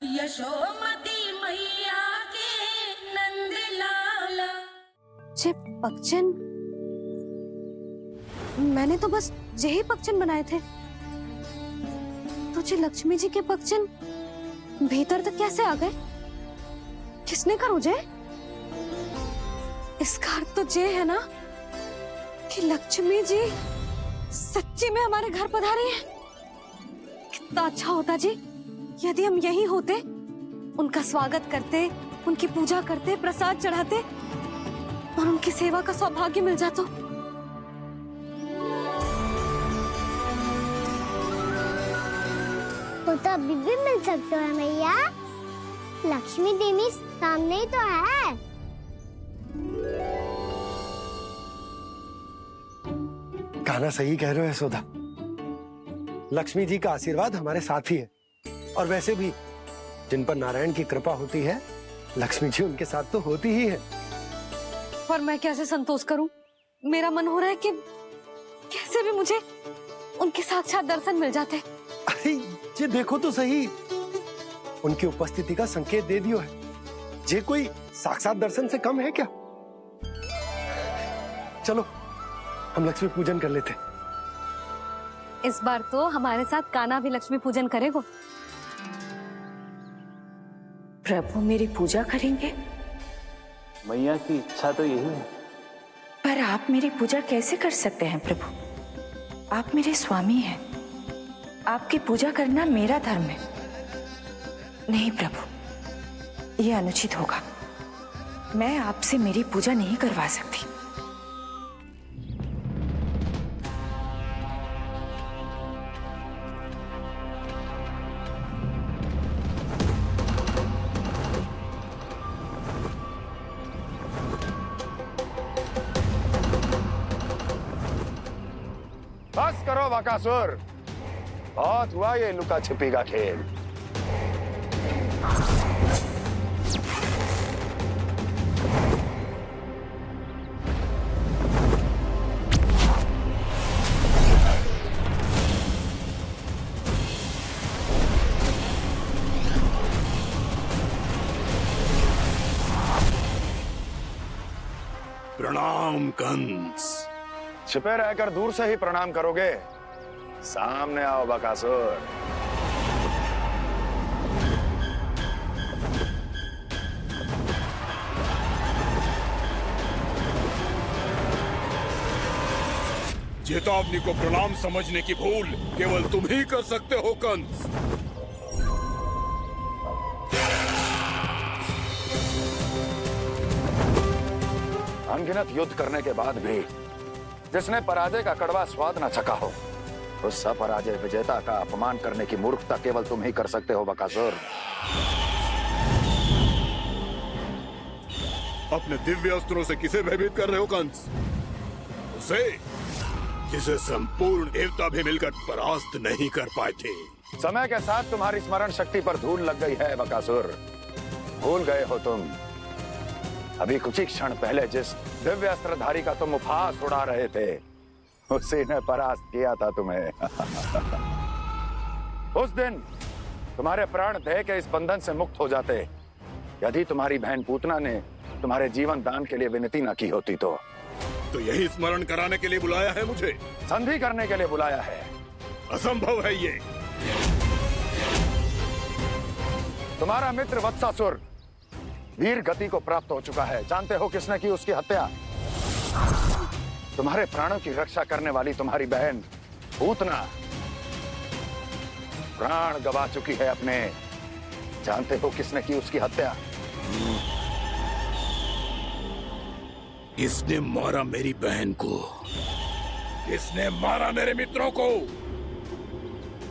यशोमती मैया के नंद लाला। जे पगचन, मैंने तो बस यही पगचन बनाए थे, तो जे लक्ष्मी जी के पगचन भीतर तक कैसे आ गए? किसने करो जे? इसका अर्थ तो ये है ना कि लक्ष्मी जी सच्ची में हमारे घर पधारी हैं। कितना अच्छा होता जी यदि हम यही होते, उनका स्वागत करते, उनकी पूजा करते, प्रसाद चढ़ाते और उनकी सेवा का सौभाग्य मिल जाता। वो तो अभी भी मिल सकते हैं मैया, लक्ष्मी देवी सामने ही तो है। कहना सही कह रहे हो यशोदा, लक्ष्मी जी का आशीर्वाद हमारे साथ ही है। और वैसे भी जिन पर नारायण की कृपा होती है, लक्ष्मी जी उनके साथ तो होती ही है। पर मैं कैसे संतोष करूं? मेरा मन हो रहा है कि कैसे भी मुझे उनके साक्षात दर्शन मिल जाते। अरे ये देखो तो सही, उनकी उपस्थिति का संकेत दे दियो है। ये कोई साक्षात दर्शन से कम है क्या? चलो हम लक्ष्मी पूजन कर लेते। इस बार तो हमारे साथ कान्हा भी लक्ष्मी पूजन करेगा। प्रभु मेरी पूजा करेंगे? मैया की इच्छा तो यही है। पर आप मेरी पूजा कैसे कर सकते हैं प्रभु? आप मेरे स्वामी हैं, आपकी पूजा करना मेरा धर्म है। नहीं प्रभु, यह अनुचित होगा। मैं आपसे मेरी पूजा नहीं करवा सकती। बस करो बकासुर, बहुत हुआ ये लुका छिपी का खेल। प्रणाम कंस। छिपे रहकर दूर से ही प्रणाम करोगे? सामने आओ बकासुर। चेतावनी को प्रणाम समझने की भूल केवल तुम ही कर सकते हो कंस। अनगिनत युद्ध करने के बाद भी जिसने पराजय का कड़वा स्वाद न चखा हो, उस अपराजय विजेता का अपमान करने की मूर्खता केवल तुम ही कर सकते हो बकासुर। अपने दिव्य अस्त्रों से किसे भयभीत कर रहे हो कंस? उसे जिसे संपूर्ण देवता भी मिलकर परास्त नहीं कर पाए थे। समय के साथ तुम्हारी स्मरण शक्ति पर धूल लग गई है बकासुर। भूल गए हो तुम अभी कुछ ही क्षण पहले जिस दिव्य अस्त्रधारी का तुम उपहास उड़ा रहे थे, उसी ने परास्त किया था तुम्हें। उस दिन तुम्हारे प्राण दे के इस बंधन से मुक्त हो जाते यदि तुम्हारी बहन पूतना ने तुम्हारे जीवन दान के लिए विनती न की होती। तो यही स्मरण कराने के लिए बुलाया है मुझे? संधि करने के लिए बुलाया है। असंभव है ये। तुम्हारा मित्र वत्सासुर वीर गति को प्राप्त हो चुका है। जानते हो किसने की उसकी हत्या? तुम्हारे प्राणों की रक्षा करने वाली तुम्हारी बहन पूतना प्राण गवा चुकी है अपने। जानते हो किसने की उसकी हत्या? किसने मारा मेरी बहन को? किसने मारा मेरे मित्रों को?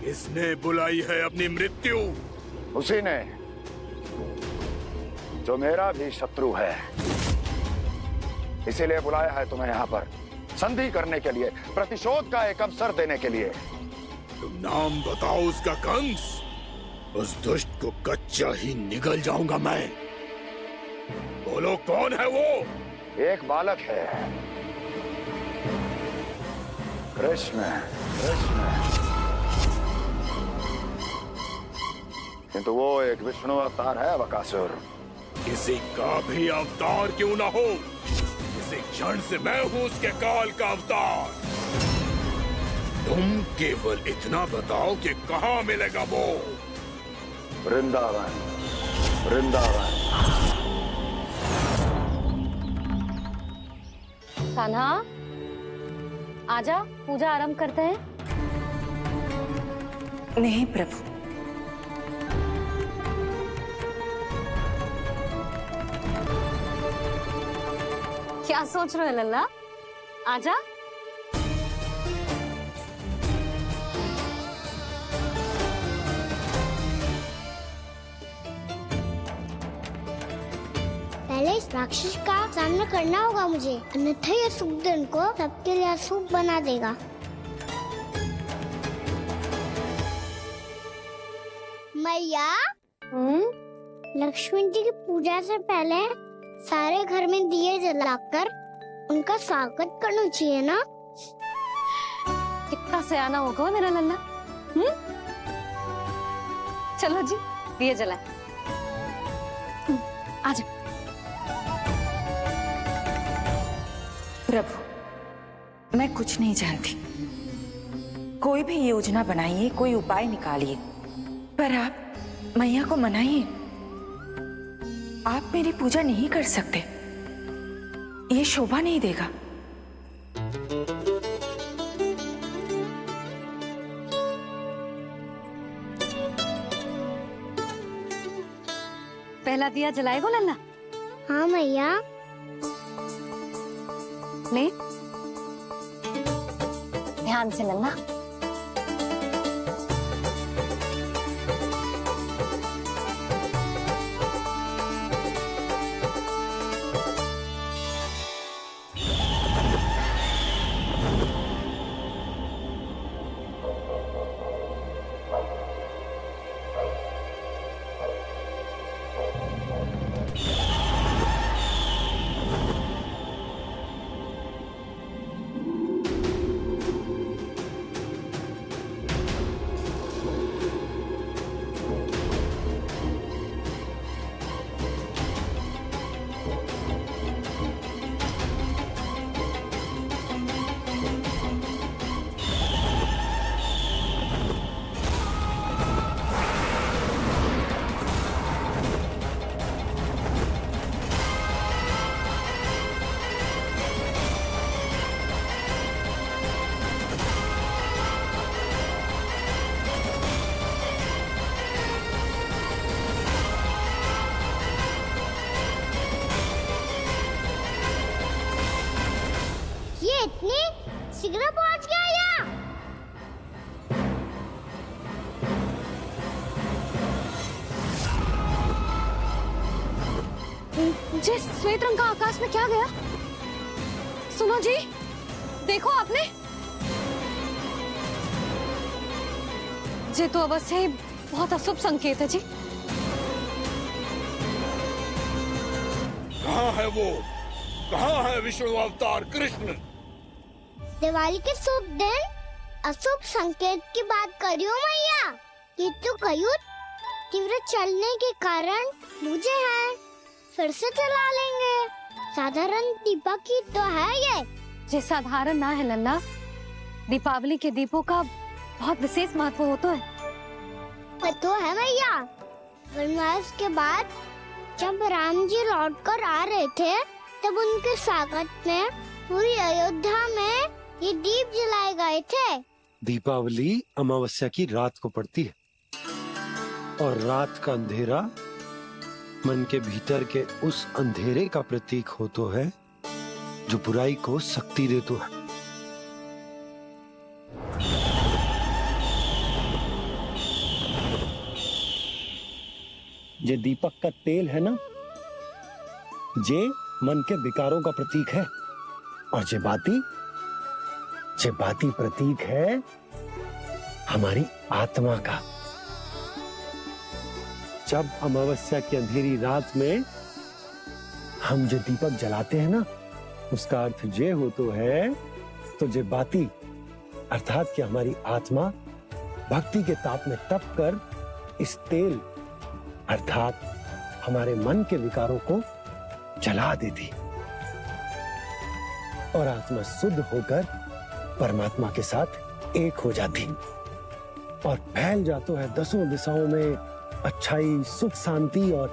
किसने बुलाई है अपनी मृत्यु? उसी ने जो मेरा भी शत्रु है। इसीलिए बुलाया है तुम्हें यहाँ पर संधि करने के लिए, प्रतिशोध का एक अवसर देने के लिए। तुम नाम बताओ उसका कंस। उस दुष्ट को कच्चा ही निगल जाऊंगा मैं। बोलो कौन है वो? एक बालक है, कृष्ण। कृष्ण किंतु वो एक विष्णु अवतार है बकासुर। किसी का भी अवतार क्यों ना हो, इसी क्षण से मैं हूं उसके काल का अवतार। तुम केवल इतना बताओ कि कहाँ मिलेगा वो। वृंदावन, वृंदावन। कान्हा, आजा, पूजा आरंभ करते हैं। नहीं प्रभु, क्या सोच रहे हो लल्ला? आजा। पहले इस राक्षस का सामना करना होगा मुझे, अन्यथा ये शुभ दिन को सबके लिए अशुभ बना देगा। मैया, लक्ष्मी जी की पूजा से पहले सारे घर में दिए जलाकर उनका स्वागत करना चाहिए ना? कितना सयाना होगा मेरा लल्ला। चलो जी, दिए जलाए। आजा। प्रभु मैं कुछ नहीं जानती। कोई भी योजना बनाइए, कोई उपाय निकालिए, पर आप मैया को मनाइए। आप मेरी पूजा नहीं कर सकते, ये शोभा नहीं देगा। पहला दिया जलाएगो लल्ला? हाँ मैया। ले, ध्यान से लल्ला। इतनी शीघ्र पहुंच गया यहाँ? जी, श्वेत रंग का आकाश में क्या गया? सुनो जी, देखो आपने। ये तो अवश्य ही बहुत अशुभ संकेत है जी। कहाँ है वो? कहाँ है विष्णु अवतार कृष्ण? दिवाली के शुभ दिन अशुभ संकेत की बात करियो मैया। ये तो कयूत तीव्र चलने के कारण मुझे है, फिर से चला लेंगे। साधारण दीपक ही तो है ये साधारण ना है लल्ला। दीपावली के दीपों का बहुत विशेष महत्व होता है। तो है मैया। वनवास के बाद जब राम जी लौट कर आ रहे थे, तब उनके स्वागत में पूरी अयोध्या में ये दीप जलाए गए थे। दीपावली अमावस्या की रात को पड़ती है और रात का अंधेरा मन के भीतर के उस अंधेरे का प्रतीक हो तो है जो बुराई को शक्ति दे तो है। ये दीपक का तेल है ना, जे मन के विकारों का प्रतीक है, और जे बाती प्रतीक है हमारी आत्मा का। जब अमावस्या की अंधेरी रात में हम जो दीपक जलाते हैं ना, उसका अर्थ ये हो तो है, तो जे बाती अर्थात कि हमारी आत्मा भक्ति के ताप में तप कर इस तेल अर्थात हमारे मन के विकारों को जला देती और आत्मा शुद्ध होकर परमात्मा के साथ एक हो जाती और फैल जाता है दसों दिशाओं में अच्छाई, सुख, शांति और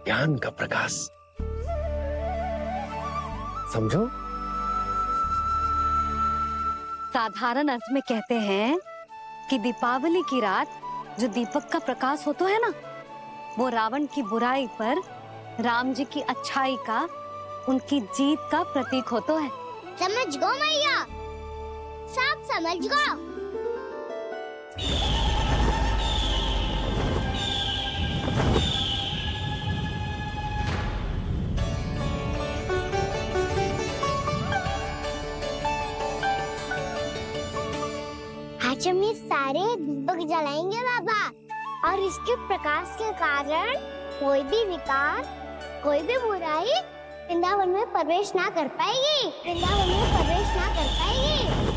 ज्ञान का प्रकाश। समझो? साधारण अर्थ में कहते हैं कि दीपावली की रात जो दीपक का प्रकाश होता है ना, वो रावण की बुराई पर राम जी की अच्छाई का, उनकी जीत का प्रतीक होता है। समझ गो मैया, सब समझ गो। आज हम ये सारे दीपक जलाएंगे बाबा, और इसके प्रकाश के कारण कोई भी विकार, कोई भी बुराई वृंदावन में प्रवेश ना कर पाएगी, वृंदावन में प्रवेश ना कर पाएगी।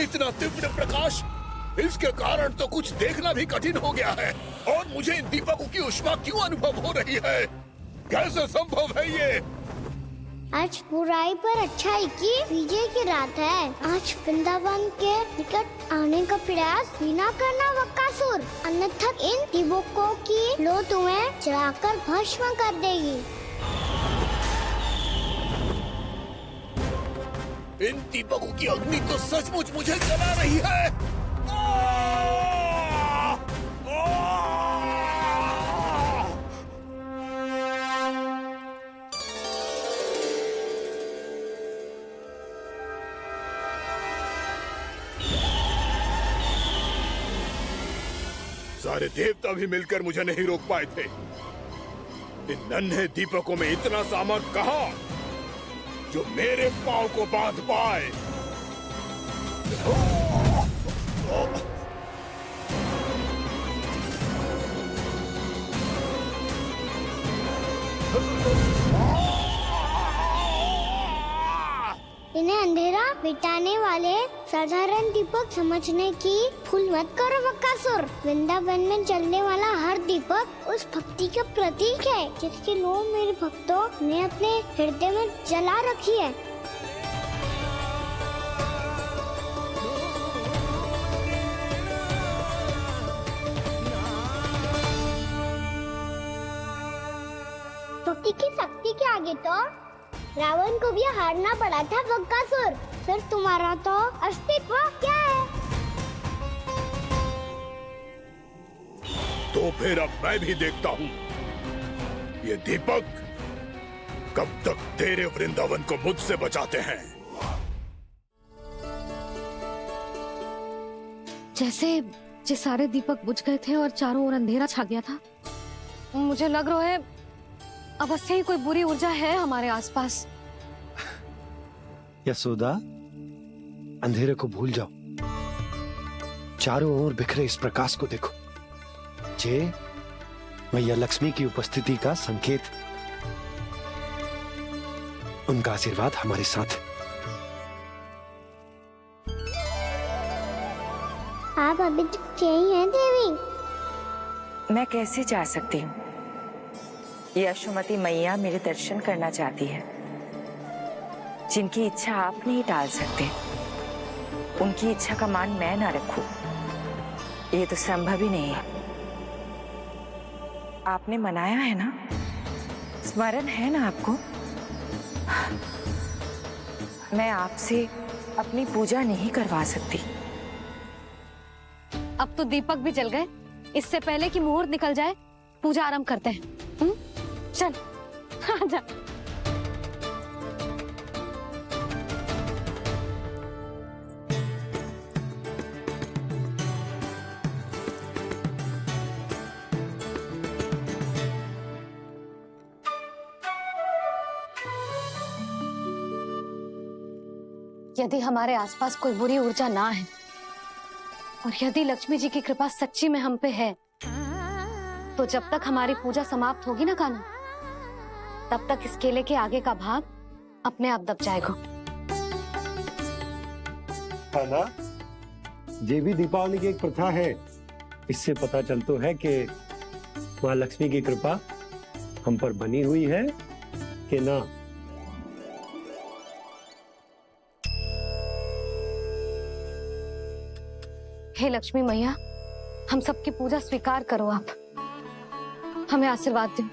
इतना तीव्र प्रकाश, इसके कारण तो कुछ देखना भी कठिन हो गया है। और मुझे इन दीपकों की ऊष्मा क्यों अनुभव हो रही है? कैसे संभव है ये? आज बुराई पर अच्छाई की विजय की रात है। आज वृंदावन के निकट आने का प्रयास भी ना करना बकासुर, अन्यथा इन दीपकों की लो तुम्हें जलाकर भस्म कर देगी। इन दीपकों की अग्नि तो सचमुच मुझे जला रही है। सारे देवता भी मिलकर मुझे नहीं रोक पाए थे। इन नन्हे दीपकों में इतना सामर्थ कहां जो मेरे पांव को बांध पाए। इन्हें अंधेरा मिटाने वाले साधारण दीपक समझने की भूल मत करो बकासुर। वृंदावन में जलने वाला हर दीपक उस भक्ति का प्रतीक है जिसकी लो मेरे भक्तों ने अपने हृदय में जला रखी है। भक्ति की शक्ति के आगे तो रावण को भी हारना पड़ा था बकासुर। फिर तुम्हारा तो अस्तित्व क्या है? तो फिर अब मैं भी देखता हूँ ये दीपक कब तक तेरे वृंदावन को मुझसे बचाते हैं। जैसे ये सारे दीपक बुझ गए थे और चारों ओर अंधेरा छा गया था, मुझे लग रहा है अवश्य ही कोई बुरी ऊर्जा है हमारे आसपास। यशोदा, अंधेरे को भूल जाओ, चारों ओर बिखरे इस प्रकाश को देखो। जे मैया लक्ष्मी की उपस्थिति का संकेत, उनका आशीर्वाद हमारे साथ। आप अभी तक यही हैं देवी? मैं कैसे जा सकती हूँ? यशोमती मैया मेरे दर्शन करना चाहती है। जिनकी इच्छा आप नहीं टाल सकते, उनकी इच्छा का मान मैं ना रखूं, ये तो संभव ही नहीं है। आपने मनाया है ना, स्मरण है ना आपको? मैं आपसे अपनी पूजा नहीं करवा सकती। अब तो दीपक भी जल गए, इससे पहले कि मुहूर्त निकल जाए पूजा आरंभ करते हैं। चल आजा। यदि हमारे आसपास कोई बुरी ऊर्जा ना है और यदि लक्ष्मी जी की कृपा सच्ची में हम पे है, तो जब तक हमारी पूजा समाप्त होगी ना कान्हा, तब तक इस केले के आगे का भाग अपने आप दब जाएगा। कान्हा, ये भी दीपावली की एक प्रथा है। इससे पता चलता है कि माँ लक्ष्मी की कृपा हम पर बनी हुई है कि ना। हे लक्ष्मी मैया, हम सबकी पूजा स्वीकार करो, आप हमें आशीर्वाद दो।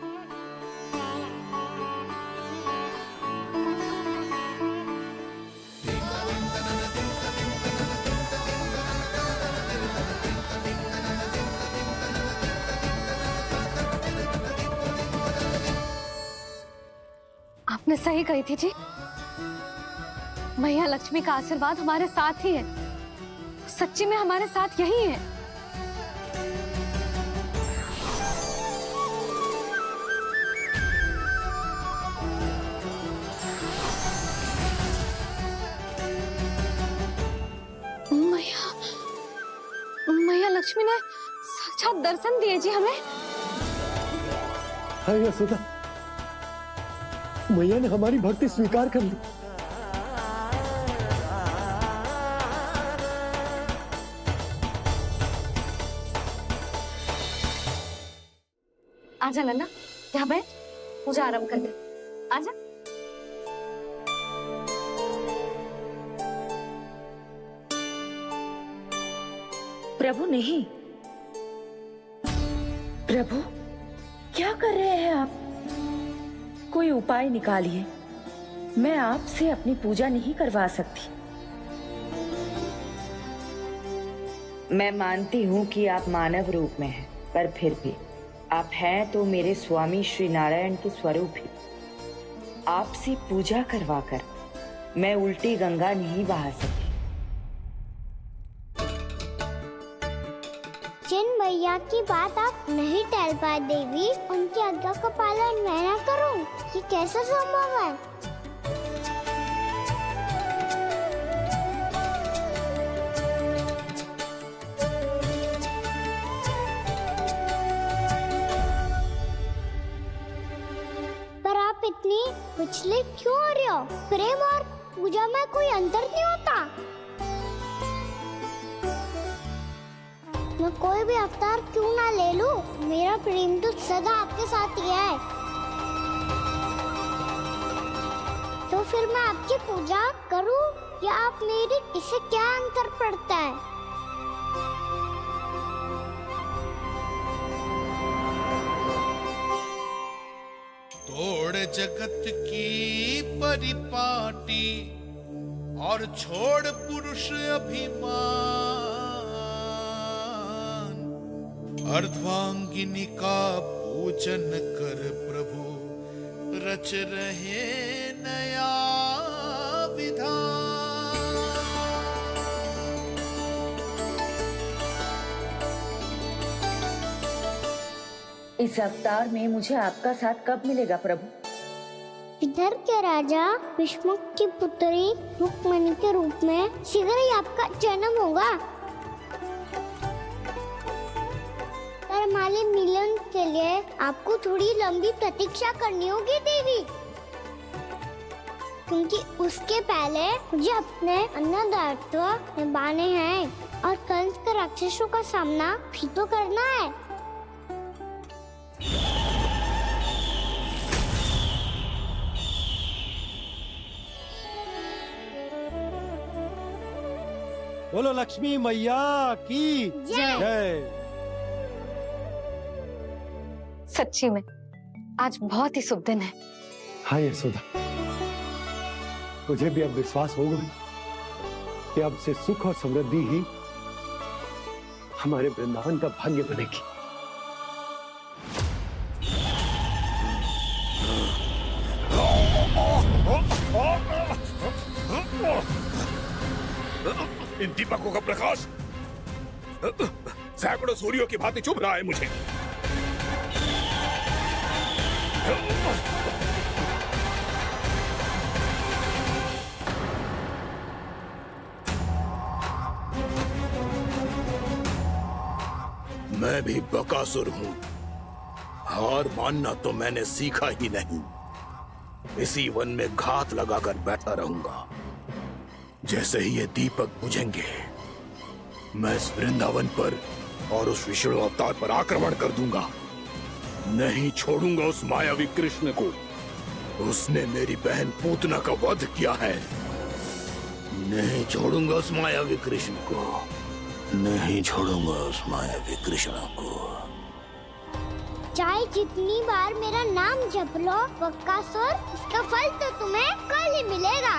आपने सही कही थी जी, मैया लक्ष्मी का आशीर्वाद हमारे साथ ही है। सच्ची में हमारे साथ यही है। मैया मैया लक्ष्मी ने साक्षात दर्शन दिए जी हमें। हाँ यशोदा, मैया ने हमारी भक्ति स्वीकार कर ली। आजा नन्ना, यहाँ बैठ, पूजा आरंभ कर दे। आजा। प्रभु नहीं, प्रभु क्या कर रहे हैं आप? कोई उपाय निकालिए। मैं आपसे अपनी पूजा नहीं करवा सकती। मैं मानती हूँ कि आप मानव रूप में हैं, पर फिर भी आप हैं तो मेरे स्वामी श्री नारायण के स्वरूप ही। आपसे पूजा करवाकर मैं उल्टी गंगा नहीं बहा सकी। जिन मैया की बात आप नहीं टाल पाए देवी, उनकी आज्ञा का पालन मैं ना करूं, ये कैसा संभव है? पर आप इतनी विचलित क्यों हो रहे हो? प्रेम और पूजा में कोई अंतर नहीं होता। मैं कोई भी अवतार क्यों ना ले लूं, मेरा प्रेम तो सदा आपके साथ ही है। तो फिर मैं आपकी पूजा करूं या आप मेरी, इससे क्या अंतर पड़ता है? तोड़ जगत की परिपाटी और छोड़ पुरुष अभिमान, अर्धांगिनी का पूजन कर प्रभु रच रहे नया विधान। इस अवतार में मुझे आपका साथ कब मिलेगा प्रभु? इधर के राजा भीष्मक की पुत्री रुक्मणी के रूप में शीघ्र ही आपका जन्म होगा। पर हमारे मिलन के लिए आपको थोड़ी लंबी प्रतीक्षा करनी होगी देवी, क्योंकि उसके पहले मुझे अपने अन्य दायित्व निभाने हैं और कंस के राक्षसों का सामना भी तो करना है। बोलो लक्ष्मी मैया की जय। सच्ची में आज बहुत ही शुभ दिन है। हाँ यशोदा, मुझे भी अब विश्वास होगा कि अब से सुख और समृद्धि ही हमारे वृंदावन का भाग्य बनेगी। इन दीपकों का प्रकाश सैकड़ों सूर्यों की भांति चुभ रहा है मुझे। मैं भी बकासुर हूँ। हार मानना तो मैंने सीखा ही नहीं। इसी वन में घात लगाकर बैठा रहूंगा। जैसे ही ये दीपक बुझेंगे, मैं इस वृंदावन पर और उस विष्णु अवतार पर आक्रमण कर दूंगा। नहीं छोड़ूंगा उस मायावी कृष्ण को। उसने मेरी बहन पूतना का वध किया है। नहीं छोड़ूंगा उस मायावी कृष्ण को। नहीं छोड़ूंगा उस मायावी कृष्ण को। चाहे जितनी बार मेरा नाम जप लो बकासुर, इसका फल तो तुम्हें कल ही मिलेगा।